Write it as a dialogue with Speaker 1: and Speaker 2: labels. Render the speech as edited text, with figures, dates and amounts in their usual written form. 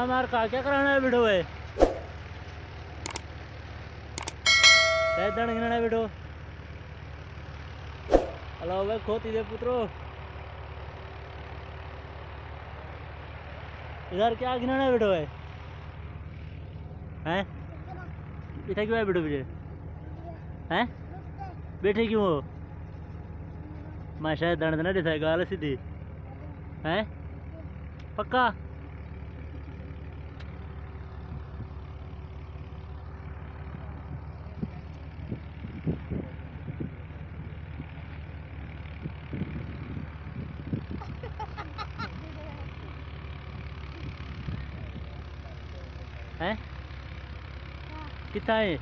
Speaker 1: हाँ मार का क्या कराना है बेटो है गिना है बेटो हेलो भाई खोती दे पुत्रो इधर क्या गिनाना है बेटो है हैं इधर क्यों है बेटो पीछे हैं बैठे क्यों हो मैं शायद दर्द ना दिखाए गाल सीधी हैं पक्का हैं कितना है